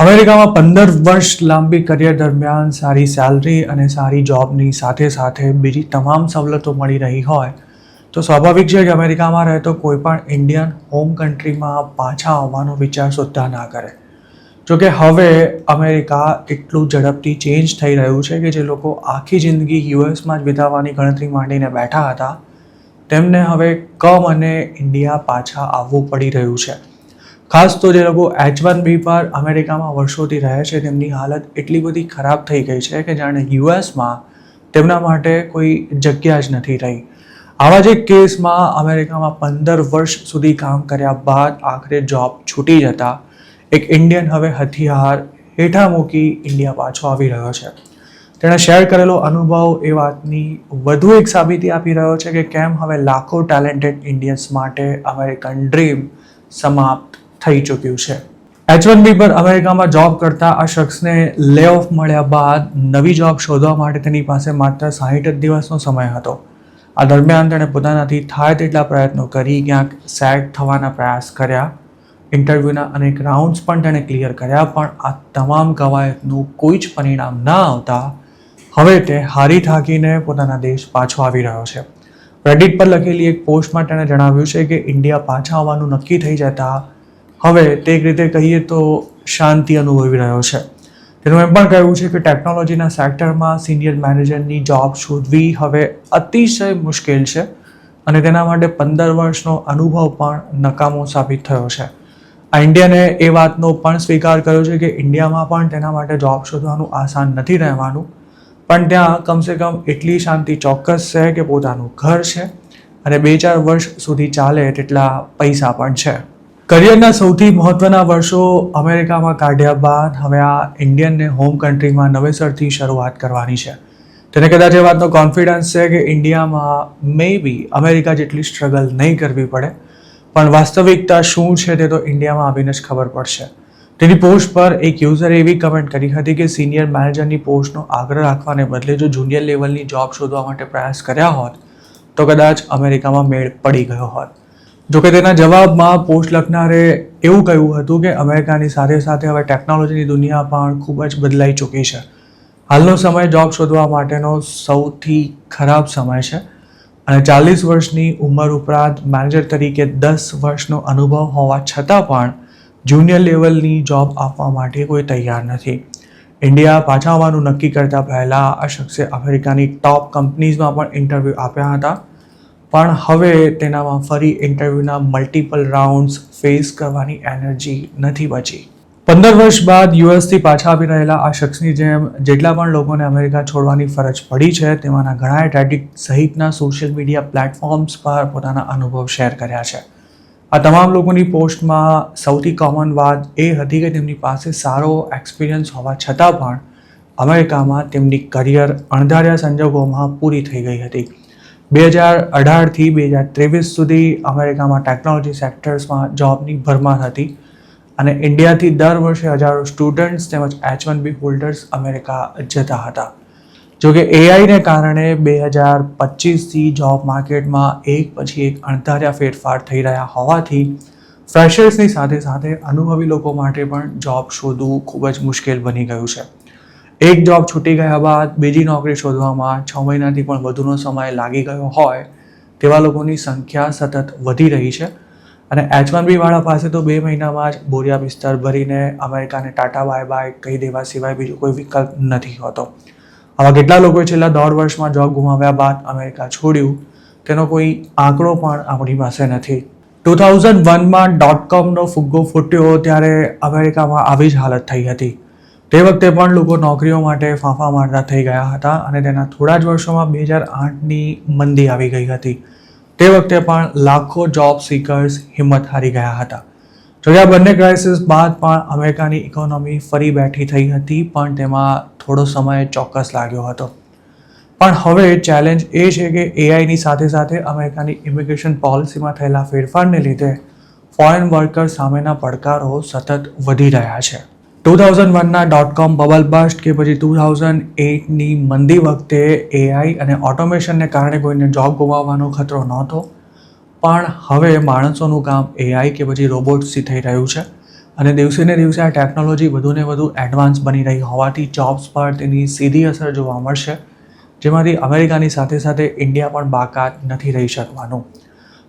અમેરિકામાં 15 વર્ષ લાંબી કરિયર દરમિયાન સારી સેલરી અને સારી જોબની સાથે સાથે બીજી તમામ સવલતો મળી રહી હોય તો સ્વાભાવિક છે કે અમેરિકામાં રહેતો કોઈ પણ ઇન્ડિયન હોમ કન્ટ્રીમાં પાછા આવવાનો વિચાર સુદ્ધા ના કરે. જોકે હવે અમેરિકા એટલું ઝડપથી ચેન્જ થઈ રહ્યું છે કે જે લોકો આખી જિંદગી યુએસમાં જ વિતાવવાની ગણતરી માંડીને બેઠા હતા તેમને હવે અને ઇન્ડિયા પાછા આવવું પડી રહ્યું છે. ખાસ તો જે લોકો H1B પર અમેરિકામાં વર્ષોથી રહે છે તેમની હાલત એટલી બધી ખરાબ થઈ ગઈ છે કે જાણે યુએસમાં તેમના માટે કોઈ જગ્યા જ નથી રહી. આવા જ એક કેસમાં અમેરિકામાં 15 વર્ષ સુધી કામ કર્યા બાદ આખરે જોબ છૂટી જતા એક ઇન્ડિયન હવે હથિયાર હેઠા મૂકી ઇન્ડિયા પાછો આવી રહ્યો છે. તેણે શેર કરેલો અનુભવ એ વાતની વધુ એક સાબિતી આપી રહ્યો છે કે કેમ હવે લાખો ટેલેન્ટેડ ઇન્ડિયન્સ માટે અમેરિકન ડ્રીમ સમાપ્ત થઈ ચૂક્યું છે. H1B પર અમેરિકામાં જોબ કરતા આ શખ્સને લે ઓફ મળ્યા બાદ નવી જોબ શોધવા માટે તેની પાસે માત્ર 60 દિવસનો સમય હતો. આ દરમિયાન તેણે પોતાનાથી થાય તેટલા પ્રયત્નો કરી ક્યાંક સેટ થવાના પ્રયાસ કર્યા. ઇન્ટરવ્યૂના અનેક રાઉન્ડ્સ પણ તેણે ક્લિયર કર્યા, પણ આ તમામ કવાયતનું કોઈ જ પરિણામ ના આવતા હવે તે હારી થાકીને પોતાના દેશ પાછો આવી રહ્યો છે. રેડિટ પર લખેલી એક પોસ્ટમાં તેણે જણાવ્યું છે કે ઇન્ડિયા પાછા આવવાનું નક્કી થઈ જતા હવે તે એક રીતે કહીએ તો શાંતિ અનુભવી રહ્યો છે. તેનું એમ પણ કહેવું છે કે ટેકનોલોજીના સેક્ટરમાં સિનિયર મેનેજરની જોબ શોધવી હવે અતિશય મુશ્કેલ છે અને તેના માટે 15 વર્ષનો અનુભવ પણ નકામો સાબિત થયો છે. આ ઇન્ડિયને એ વાતનો પણ સ્વીકાર કર્યો છે કે ઇન્ડિયામાં પણ તેના માટે જોબ શોધવાનું આસાન નથી રહેવાનું, પણ ત્યાં કમસે કમ એટલી શાંતિ ચોક્કસ છે કે પોતાનું ઘર છે અને 2-4 વર્ષ સુધી ચાલે તેટલા પૈસા પણ છે. કરિયરના સૌથી મહત્વના વર્ષો અમેરિકામાં કાઢ્યા બાદ હવે આ ઇન્ડિયનને હોમ કન્ટ્રીમાં નવેસરથી શરૂઆત કરવાની છે. તેને કદાચ એ વાતનો કોન્ફિડન્સ છે કે ઇન્ડિયામાં મે બી અમેરિકા જેટલી સ્ટ્રગલ નહીં કરવી પડે, પણ વાસ્તવિકતા શું છે તે તો ઇન્ડિયામાં આવીને જ ખબર પડશે. તેની પોસ્ટ પર એક યુઝરે એવી કમેન્ટ કરી હતી કે સિનિયર મેનેજરની પોસ્ટનો આગ્રહ રાખવાને બદલે જો જુનિયર લેવલની જોબ શોધવા માટે પ્રયાસ કર્યા હોત તો કદાચ અમેરિકામાં મેળ પડી ગયો હોત. જોકે તેના જવાબમાં પોસ્ટ લખનારે એવું કહ્યું હતું કે અમેરિકાની સાથે સાથે હવે ટેકનોલોજીની દુનિયા પણ ખૂબ જ બદલાઈ ચૂકી છે. હાલનો સમય જોબ શોધવા માટેનો સૌથી ખરાબ સમય છે અને 40 વર્ષની ઉંમર ઉપરાંત મેનેજર તરીકે 10 વર્ષનો અનુભવ હોવા છતાં પણ જુનિયર લેવલની જોબ આપવા માટે કોઈ તૈયાર નથી. ઇન્ડિયા પાછા આવવાનું નક્કી કરતા પહેલાં આ શખ્સે અમેરિકાની ટોપ કંપનીઝમાં પણ ઇન્ટરવ્યૂ આપ્યા હતા, પણ હવે તેનામાં ફરી ઇન્ટરવ્યૂના મલ્ટિપલ રાઉન્ડ્સ ફેસ કરવાની એનર્જી નથી બચી. 15 વર્ષ બાદ યુએસથી પાછા આવી રહેલા આ શખ્સની જેમ જેટલા પણ લોકોને અમેરિકા છોડવાની ફરજ પડી છે તેમાંના ઘણાએ રેડિટ સહિતના સોશિયલ મીડિયા પ્લેટફોર્મ્સ પર પોતાના અનુભવ શેર કર્યા છે. આ તમામ લોકોની પોસ્ટમાં સૌથી કોમન વાત એ હતી કે તેમની પાસે સારો એક્સપિરિયન્સ હોવા છતાં પણ અમેરિકામાં તેમની કરિયર અણધાર્યા સંજોગોમાં પૂરી થઈ ગઈ હતી. 2018થી 2023 સુધી અમેરિકામાં ટેકનોલોજી સેક્ટર્સમાં જોબની ભરમાર હતી અને ઇન્ડિયાથી દર વર્ષે હજારો સ્ટુડન્ટ્સ તેમજ H1B હોલ્ડર્સ અમેરિકા જતા હતા. જોકે એઆઈને કારણે 2025થી જોબ માર્કેટમાં એક પછી એક અણધાર્યા ફેરફાર થઈ રહ્યા હોવાથી ફ્રેશર્સની સાથે સાથે અનુભવી લોકો માટે પણ જોબ શોધવું ખૂબ જ મુશ્કેલ બની ગયું છે. એક જોબ છૂટી ગયા બાદ બીજી નોકરી શોધવામાં 6 મહિનાથી પણ વધુનો સમય લાગી ગયો હોય તેવા લોકોની સંખ્યા સતત વધી રહી છે અને H1B વાળા પાસે તો 2 મહિનામાં જ બોરિયા બિસ્તર ભરીને અમેરિકાને ટાટા બાય બાય કહી દેવા સિવાય બીજો કોઈ વિકલ્પ નથી હોતો. આવા કેટલા લોકોએ છેલ્લા 1.5 વર્ષમાં જોબ ગુમાવ્યા બાદ અમેરિકા છોડ્યું તેનો કોઈ આંકડો પણ આપણી પાસે નથી. 2001માં .comનો ફુગ્ગો ફૂટ્યો ત્યારે અમેરિકામાં આવી જ હાલત થઈ હતી. તે વખતે પણ લોકો નોકરીઓ માટે ફાંફા મારતા થઈ ગયા હતા અને તેના થોડા જ વર્ષોમાં 2008ની મંદી આવી ગઈ હતી. તે વખતે પણ લાખો જોબ સિકર્સ હિંમત હારી ગયા હતા. જોકે આ બંને ક્રાઇસિસ બાદ પણ અમેરિકાની ઇકોનોમી ફરી બેઠી થઈ હતી, પણ તેમાં થોડો સમય ચોક્કસ લાગ્યો હતો. પણ હવે ચેલેન્જ એ છે કે એઆઈની સાથે સાથે અમેરિકાની ઇમિગ્રેશન પોલિસીમાં થયેલા ફેરફારને લીધે ફોરેન વર્કર સામેના પડકારો સતત વધી રહ્યા છે. 2001ના .com બબલ બસ્ટ કે પછી 2008ની મંદી વખતે એઆઈ અને ઓટોમેશનને કારણે કોઈને જોબ ગુમાવવાનો ખતરો નહોતો, પણ હવે માણસોનું કામ એઆઈ કે પછી રોબોટ્સથી થઈ રહ્યું છે અને દિવસે ને દિવસે આ ટેકનોલોજી વધુને વધુ એડવાન્સ બની રહી હોવાથી જોબ્સ પર તેની સીધી અસર જોવા મળશે, જેમાંથી અમેરિકાની સાથે સાથે ઇન્ડિયા પણ બાકાત નથી રહી શકવાનું.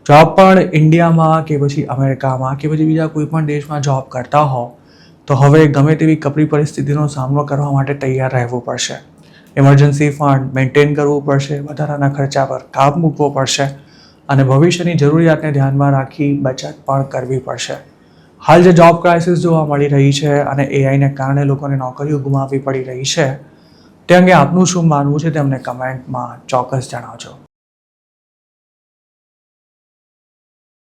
જોબ પણ ઇન્ડિયામાં કે પછી અમેરિકામાં કે પછી બીજા કોઈ પણ દેશમાં જોબ કરતા હો તો હવે ગમે તેવી કપરી પરિસ્થિતિનો સામનો કરવા માટે તૈયાર રહેવું પડશે. ઇમરજન્સી ફંડ મેન્ટેન કરવું પડશે, વધારાના ખર્ચા પર કાપ મૂકવો પડશે અને ભવિષ્યની જરૂરિયાતને ધ્યાનમાં રાખી બચત પણ કરવી પડશે. હાલ જે જોબ ક્રાઇસિસ જોવા મળી રહી છે અને એઆઈને કારણે લોકોને નોકરીઓ ગુમાવવી પડી રહી છે, તે અંગે આપનું શું માનવું છે તેમને કમેન્ટમાં ચોક્કસ જણાવજો.